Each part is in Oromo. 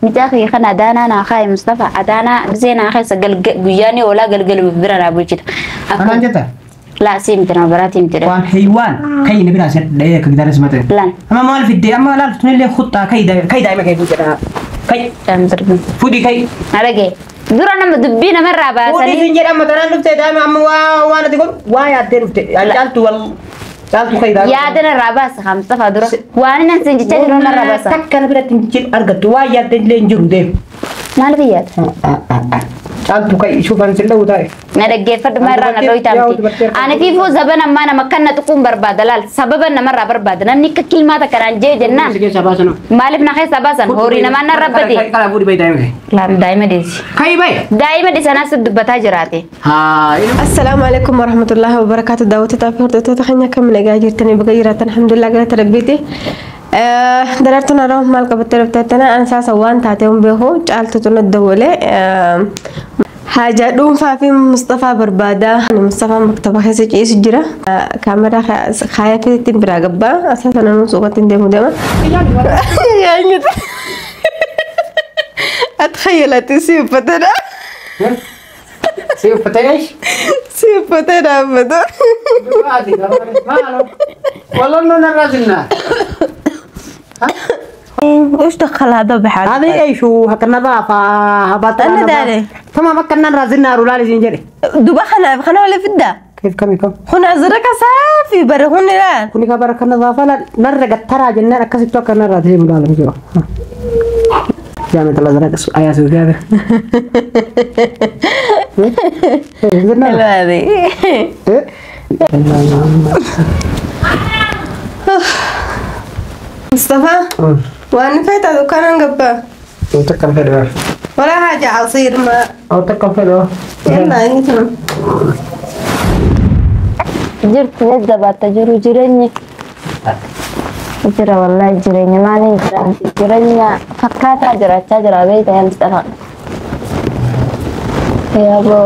متاخي خنا دانا أنا خاي مصطفى أدانا زين أخي سجل جياني ولا جل ببرنا أبوجيت أكان جتا لا سيمتنا براتي متنا وان حيوان كي نبي ناس ده كده اسمه لان أما ما في الدين أما لا تني لي خطة كي دايما كي بوجدا كي تمزرب فودي كي أرجع دورنا مدبينا مرة بس فودي سنجر أما ترى لفت دايما أما وانا تقول وايا تلفت يعني جالتو كي دايما يا دنا رابس خمسة فدورة وانا نسنج تجرب مرة بس تكنا بلا تنجر أرجع وايا تنجر ده ما لفيات جالتو كي شوف أنا سلوا ده نرجع فرد مرة نروي تامتي أنا في فوز زبنا ما أنا مكاننا تكون بربادلال سببنا مرة بربادنا نيك كلمة كران جي جنة ما لبنا خي سباسن هورينا ما نربدي كلا فودي باي دايما لا دايما ديس كي باي دايما ديس أنا سد بتاجراتي السلام عليكم ورحمة الله وبركاته دعوتي تافهرت تتخنيا كم نجاجر تاني بغيرات الحمد لله قلت ربيتي دررتنا روم مالك بتربتنا أنا ساسا وان تاتيهم بيهو جعلت الدولة حاجة دوم فافي مصطفى بربادة مصطفى مكتبة خيسة إيش جرا كاميرا خايفة تنبرا قبا أساسا أنا نسوقة تندم دما يعني أتخيل تسيب فترة سيف فتاش سيب فترة بدر والله إنه نرازلنا وش دخل هذا بحال هذا إيش هو هكذا ضعف هبطنا أنا داري تمام ما كنا نرازلنا رولالي زنجري دوبا خنا ولا فدا كيف كم خنا زرك صافي برهون لا كوني كبر كنا ضعف لا نرجع ترى جنة كسيت توك نرازلي ملالم جوا جامد الله زرك أيا سوي هذا لا هذه مصطفى وانا فايت دكان قبا وتكم فيديو ولا حاجة عصير ما أو تكم فيديو يلا انت جرت يد بات جرني جرا والله جرني ما جرني فكرت جرا بيت يا مصطفى يا ابو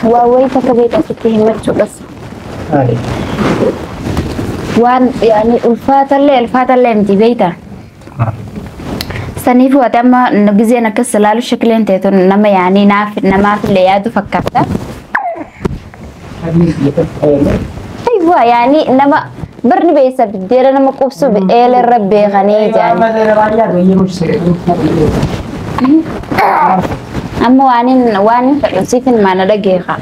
واوي تكبيت تكيه متشو بس وان يعني الفات اللي متي بيته سنيف وتم نجزينا كسلالو شكلين تيتو نما يعني نما في اللي يادو فكرته أيوة يعني نما برني بيسا بدير أنا مقبسو بإيل الرب غني يعني أما وانين فلسيفن ما ندقيقة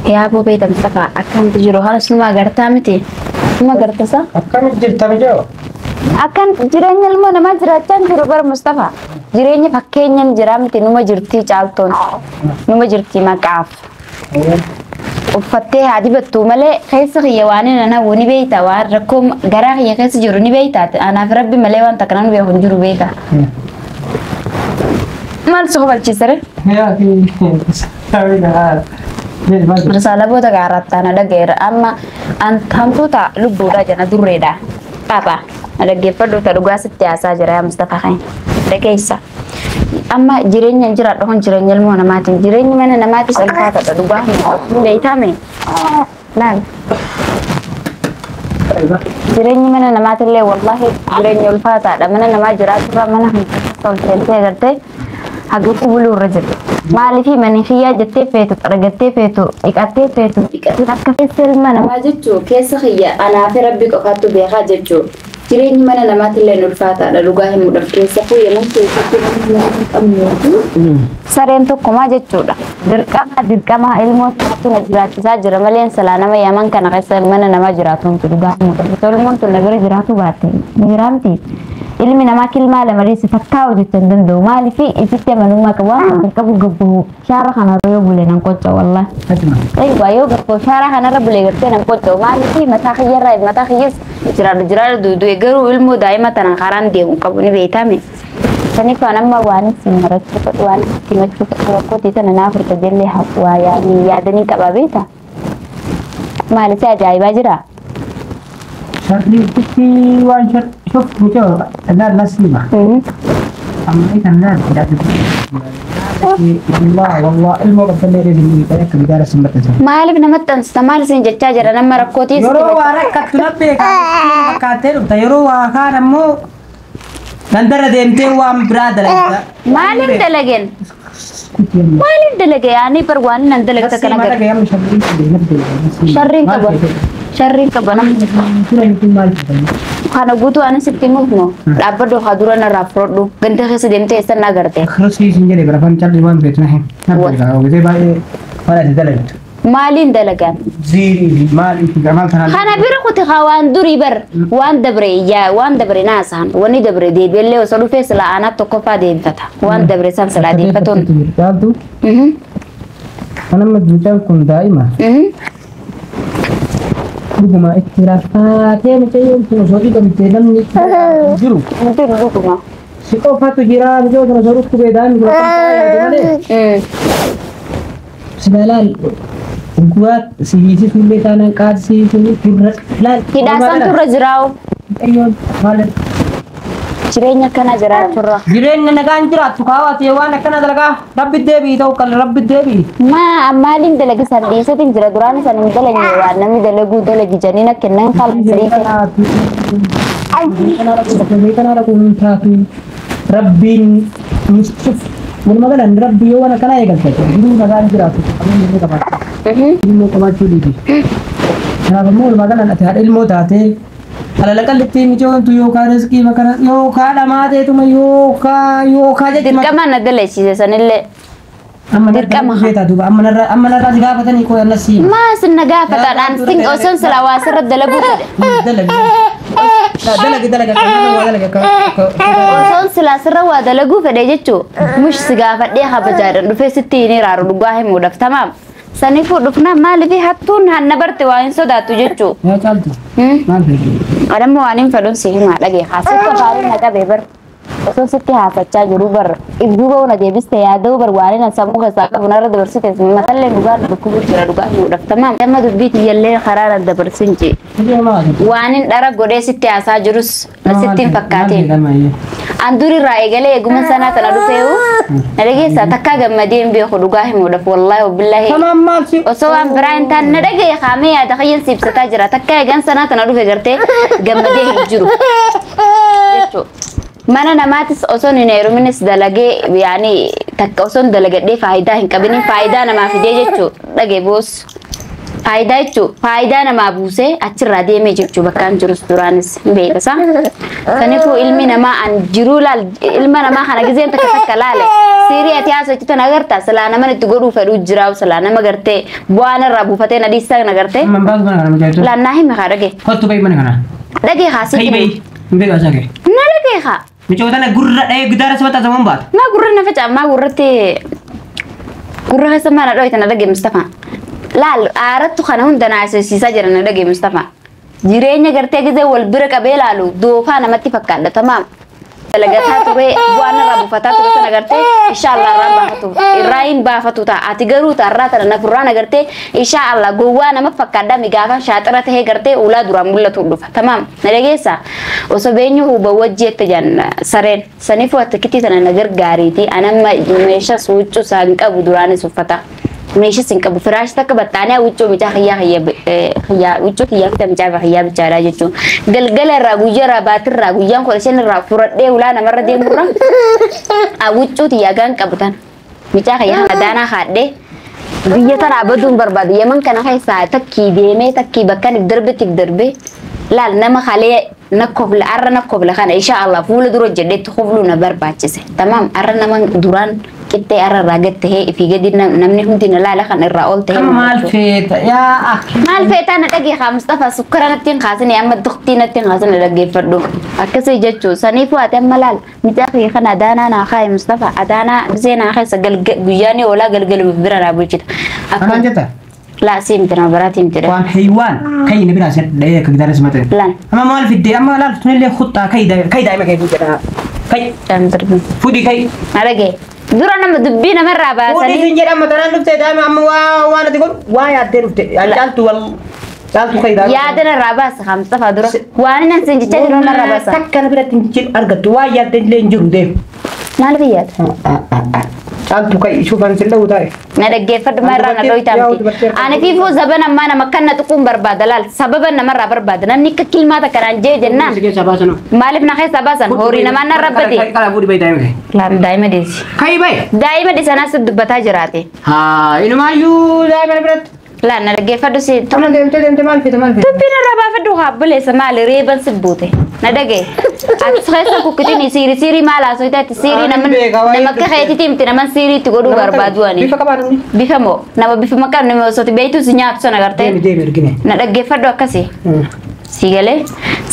يا أبو بيت مصطفى أكن تجروها سنما قرتا متي ما قرتا صح؟ أكن جرتا مجاو أكن جيراني المو نما جراتان جروبر مصطفى جيراني فكينين جرامتي نما جرتي جالتون نما جرتي ما كعف وفتح عادي بتومله خيس خيواني أنا وني بيتا واركم جراح يخيس جروني بيتا أنا في ربي مليون تكران بيهون جرو بيتا ما السوق بالجسر رسالة بودا قارت أنا دقير أما أنت هم توتا لبودا جنا دريدا بابا أنا دقير فدو تلقى ستياسة جرا مصطفى خين دقيسة أما جيرين جرات هون جيرين يلمو نماتين جيرين من نماتي سلفات تلقى بيتامي نعم جيرين من نماتي اللي والله جيرين يلفات هذا من نمات جرات من هم صوتين تيجرتي حقوق بلو الرجل ما اللي في من خيا جتة فيتو رجتة فيتو إكتة فيتو إكتة سلمة ما جتشو كيس خيا أنا في ربك أخذت بيها جتشو جريني من أنا ما تلين الفات على لقاه مدرك سفوي ممكن سرين تو كم جتشو ده درك ما علمه تو نجرات ساجر ملين سلانة ما يمان كان قصة من أنا ما جراتهم تو لقاه مدرك تقول من تو نجري جراتو باتي جرامتي ilmi nama kilma la mari sifakkaw jittan do mali fi ifitte manuma ka wa kabu gabbu shara kana royo bule nan kocco wallah ay wayo gabbo shara kana rabule gatte nan kocco mali fi mata khiyara mata khiyas jirar do garu ilmu daima tan kharan de kabu ni beitame tani ko namma wani simarat ko wani timat ko titana na furta jelle haqwa yani ya dani ka babeta mali sa jai bajira شرني بتي وانشر شوف مجاو أنا نسيمة أما إذا الناس لا الله والله الموقف اللي يريد يبارك بدار سمبت زمان ما لي بنمت استمال سين جتاجر أنا مركوتي يرو وارك كتنا بيك مكاتر تيرو وكان مو Gandara deemtee waan biraa dalagda. Maalin dalagen? Maalin dalage? Ani perwaan nan dalag ta kana gar. Sharrin kaban. Sharrin kaban. Kana gutu ana sitti mufno. Dhabbado hadura na rafrodu. Ganda keessa deemtee eessa na garte? Akhirsi sinjere berapa cari waan beekna hin. Nabda oge baay'ee wala dalagdu. Maalin dalagan? Ziri maali gamal tanal. Kana bira kuti khawaan duri bar waan dabre ya waan dabre naasan wani dabre de belle osadu fesla ana tokko fa de fata waan dabre san sala de faton. Daldu. Kana majutan kun daima. Duguma ikhtirafaatee mucayyoo kun osoo gamtee namni jiru. Duguma. Si qofatu jira bijoo kana osoo rukku beedaan dura malee. Silaal guat si sulle tanan qaadsi turra laal. Hidhaasan turra jiraawo. Ayyoon maal Jireenya kana jiraaturra. jireenya nagaan jiraattu kaawwatee waan akkana dalagaa rabbi deebii ta'u kan rabbi deebii. Maaliin dalagi san dhiisatiin jira duraan san hin dalagne waan namni dalaguu dalagi janiin akka nan falsirii Kanaara kun taatu rabbiin mischief walumaa galaan rabbi yoo waan akkanaa eegalte jiruu nagaan jiraatu qabeenyi qabaatu ilmoo qabaachuu dhiiti. Kanaaf immoo walumaa galaan ati haadha ilmoo taatee alala qallitti mijoontu yookaan riskii makana yookaan dhamaateetuma yookaan jechuudha. dirqama na dalagsiise sanillee. Dirqama feetaa duuba amma narraa si gaafatanii koo yanna si. Maas na gaafataadhaan sin osoon silaa waa sirra dalaguu fedhe. Osoon silaa sirra waa dalaguu fedhe jechuu mush si gaafadhee habajaadhaan dhufee sitti hin iraaru dhugaa himuudhaaf tamaam. Saniifuu dhufnaa maaliif hattuun hanna barte waa hin sodaattu jechuu. Yaa caaltu. Maal fedhi? Adammoo waan hin fedhuun si himaa dhagee haasofta baay'ee na qabee bar. Osoo sitti haasachaa jiru bar ibduu ba'uuna deebiste yaada'uu bar waan hin sammuu keessaa qabu narra dabarsite matallee dhugaa dhukkubuu jira dhugaa himuudhaaf tamaam. Amma dubbii tiyyallee karaa dabarsin jee. Waan hin dhara godhee sitti haasaa jirus na sitti hin fakkaatiin. An durirraa eegalee eeguma sanaa tana dhufeewu na dhageessaa takkaa gammadee hin beeku dhugaa himuudhaaf wallaahi wabbillaahi. Osoo waan biraa hin taane na dhagee kaamee yaada kayyan siibsataa jira takkaa eegan sanaa tana dhufe gartee gammadee hin jiru jechuu. Mana namaatis osoo hin heeruminis dalagee yaani takka osoo dalagadhee faayidaa hin qabiniin faayidaa namaa fidee jechuu dhagee boos. Faayidaa jechuun faayidaa namaa buusee achirraa deemee jechuu bakkaan jirus duraanis hin beekasa. Kanaafuu ilmi namaa an jiruu laal ilma namaa kana gizeen takka laale siirii ati haasoftan agartaa silaa nama itti godhuu fedhuu jiraau silaa nama gartee bu'aan irraa buufatee na dhiisaa na gartee. Laannaa hime haa dhagee. Kottu ba'i mana kana. Dhagee haa Kai ba'i. Hin beeku asaa kee. Na dhagee haa. Micoota na gurra dhahee gidaara sabata zaman baata. Maa gurra na faca'a maa gurratti gurra keessa mana dhooyta na dhagee Mustafa. Laal aarattu kana hunda na asoosiisaa jira na dhagee Mustafa. Jireenya gartee gizee wal bira qabee laalu doofaa namatti fakkaadha tamaam. Dalagataa ture bu'aan irraa buufataa ture sana gartee inshaallah irraa baafatu irraa hin baafatu ta'a ati garuu ta'arraa tana nafurraa nagartee inshaallah gowwaa nama fakkaadhaa migaafan shaaxira tahee gartee ulaa duraan mul'atu dhufa tamaam na dhageessa osoo beenyu huba wajjeette jan sareen saniifuu attakittii tana na gargaariiti anamma meeshaa suuccuu isaan qabu duraanis uffata. Meeshaa sin qabu firaash takka battaanee wuccoo bicaa xiyyaa wuccoo xiyyaa fita bicaa xiyyaa bichaadha jechuun galgala irraa guyyaa irraa baatirraa guyyaan kudha shan irraa furadhee ulaa namarra deemurra wuccoo xiyyaa gaan qabutan bicaa xiyyaa adaanaa haadhee biyya tana abaduun barbaadu yaman kana keessaa takkii deemee takkii bakkan if darbee laal nama halee nakkobla arra nakkobla kana inshaallah fuula dura jedhetti hublu na barbaachise tamaam arra nama duraan qixxee arra raagatte hee ifi gadi namni hundi na laala kan irraa oolte hee Maal feeta yaa akhi. maal feetaa na dhagee haa Mustafa sukkara natti hin kaasine amma duktii natti hin kaasine dhaggeeffadhu akkasii jechuu saniifuu ati amma laal micaa kee kana adaanaa naa kaaye Mustafa adaanaa bisee naa keessa guyyaanii oolaa galgaluuf bira naa bulchita. Akkaan jetta? Laa siimti nama biraati himti dha. Waan haywaan kai na biraa sin dhahee akka gidaara simate. Lan. Amma maal fiddee amma laal tunillee khuttaa kai daa'ima kai jedha. Kai. Damdarbi. Fudii kai. Na dhagee. Dura nama dubbii namarraa Fudii baasanii. sin jedha amma tanaan dhuftee daa'ima amma waan ati godhu waa yaaddee dhufte. Caaltu wal caaltu kai daa'ima. Yaada narraa baasa haa Mustafa dura. Waan inni sin jechaa jiru narraa baasa. Takka na biratti hin jiru argattu waa yaaddee illee hin jiru deemu. Maal fi yaada? Caaltu kai shufan sin lahu taa'e. Na dhaggeeffadhu marraa na dhoytaamti. Ani fiifuu zaban ammaa nama kan na tuquun barbaada laal sababan namarraa barbaada namni akka kilmaata kanaan jee jennaan. Keessa baasan. Maaliif na keessa baasan horii namaan narra bade. Kala fuudhi bayi daa'ima. Laan daa'ima deessi. Kai bayi. Daa'ima dhisanaa si dubbataa jiraate. Haa inumaayyuu daa'ima biratti. Laan na dhaggeeffadhu si. Tunan deemte maal fite maal fite. Dubbiin irraa baafadhu haabbileessa maali reeban si buute. Na dhagee. Ati keessa kukkutiin siirii maal haasofitaatti siirii nama akka keetiitti miti nama siiriitti godhuu barbaadu ani. Bifa qabaa namni. Bifa moo nama bifa maqaan nama osooti beeytu si nyaatu sana gartee. Deemi ergine. Na dhaggeeffadhu akkasii. Si galee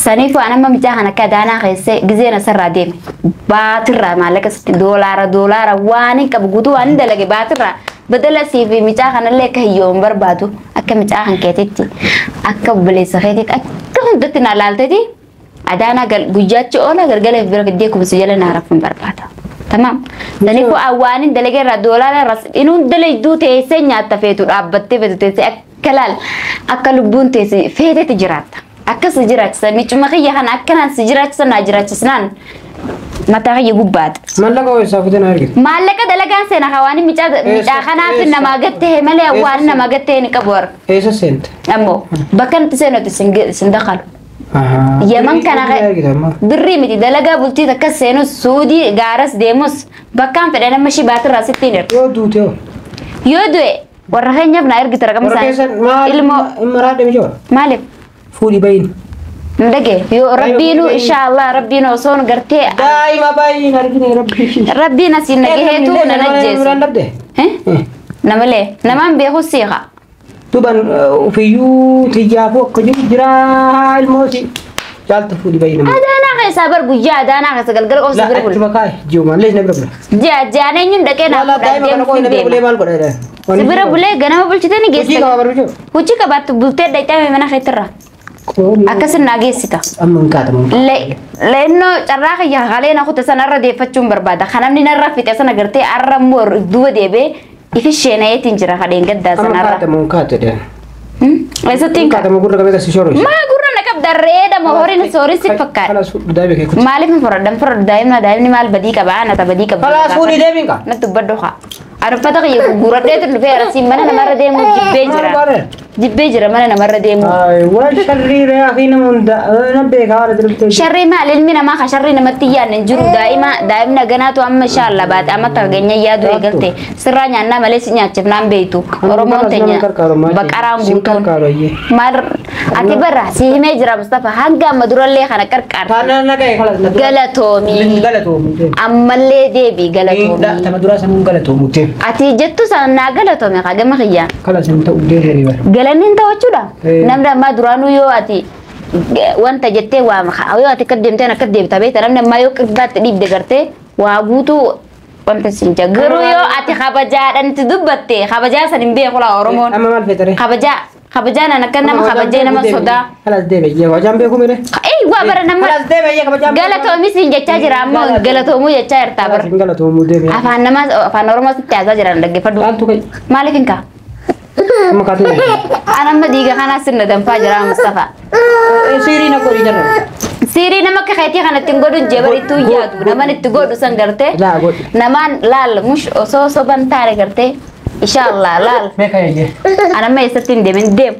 saniif waan amma micaa kan akka daanaa keessee gizee na sarraa deeme. Baatirraa maallaqa sitti doolaara waan hin qabu guutuu waan hin dalage baatirraa. Badala siifi micaa kanallee akka hiyyoon barbaadu akka micaa kan keetitti akka obboleessa keetitti akka hundatti na laalteeti. Adaana guyyaatti oola galgala bira fiddee kumsi jala na rafuun barbaada. Tamam. Saniif waan hin dalage irraa doolaara irraa inuun dalayduu teessee nyaatta feetu dhaabbattee feetu teessee akka laal akka lubbuun teessee feetetti jiraatta. Akka si jiraachisa miccuma kiyya kana akkanaan si jiraachisa naa jiraachisnaan mataa kiyya gubbaadha. Maallaqa ho'isaa fite na argite. Maallaqa dalagaan seena hawaani micaa kanaaf nama gattee malee waan nama gattee ni qabu warra. Eessa seente? Ammoo bakka nuti seenutti sin dakalu. Yaman kana birrii miti dalagaa bultii takka seenus suudii gaaras deemus bakkaan fedhe nama shibaatirraa sittiin erga. Yoo duute hoo? Yoo du'e warra keenyaaf na ergita raqama isaanii. Ilmoo maraa deemi joo? maaliif? Fuudhi bayin. Ndage yoo rabbiinu inshallah rabbiinu osoo gartee Daa'ima bayin argine rabbi. rabbiin asiin nagaheetu na najjeessu. Namalee namaan beeku siiqa. Tuban ufiyyuu tiyyaafuu akka jiru jira ilmooti. Caaltu fuudhi bayin. Adaanaa keessa bar guyyaa adaanaa keessa galgala qofa bira bulu. Achuma kaa'e ji'umaan lees na bira bula. Jaaneen nyum dhaqee naaf Daa'ima kana bulee maal godha? Sibira bulee ganama bulchitee ni Hojii geessita. qaba barbaadu. Hojii qabaattu bultee dhaqxee mana keetirra. Akkasin naa geessita. Amma hin kaatamu. Leennoo carraa kiyya halee na kutte sanarra deeffachuun barbaada. Kanamni narra fixe sana gartee arra immoo duuba deebee ifi sheenayeetiin jira kadheen gaddaa Amma sanarra. kaatamu hin kaatedha. Eessatti hin Kaatamu gurra qabee kasi shoroo. maa gurra na qabda reeda moo horiin soorii si fakkaata. Kalaas fuudhu daa'ima kee kutti. Maaliif hin fudhadhan daa'imni maal badii qaba ana ta badii qaba. Kalaas fuudhi deebiin qa. Natti dubbadhu haa. Arfata kiyya gurradheetu dhufee arasiin mana namarra deemu jibbee jira. Jibbee jira mana namarra deemu. Waan sharrii re'aa fi nama hunda nan beekaa haala dirqee. Sharrii maal ilmi namaa ka sharrii namatti yaadne hin jiru daa'imna ganaatu amma inshallah baate amma targeenya yaadu eegalte sirraa nyaannaa malee si nyaachifnaan beeytu oromoon teenya baqaraan guutuun maal ati barra si himee jira Mustafa hanga amma durallee kana qarqaar Taanaan nagahee kalaas na galatoomi galatoomu. ammallee deebi galatoomi Tama duraa sanuun galatoomu. ati jettu sana naa galatoomi kaa gama kiyyaan Kalaas hin ta'u deebi'ee bara. galanni ta'uudha namni ammaa duraanuu yoo ati wanta jettee waa yoo ati akka deemteen akka deebita beekta namni ammaa yoo qibbaatti dhiibde gartee waa guutuu wanta siin garuu yoo ati kabajaadhaan itti dubbatte kabajaa san hin beeku laa Oromoon Amma maal feetare? kabajaan akka nama kabajee nama sodaa Kalaas deebi'ee kabajaan beeku mire. waa bara nama Kalaas deebi'ee kabajaan. galatoomi siin jechaa jira ammoo galatoomuu jechaa jirtaa bara Kalaas galatoomu deebi'ee. afaan Oromoo sitti haasaa jiran dhaggeeffadhu Caaltu kai. maaliif hin kaa Amma kaatu. anamma diiga kanaa sirna danfaa jira Mustafa Siirii na qorii jarra. Siri nama keetii kanatti hin godhu jebaritu yaadu naman itti godhu san gartee Laa godhi. namaan laal mush osoo soban taare gartee inshallah laal Meeqa yaajee? anamma eessatti hin deemin deemu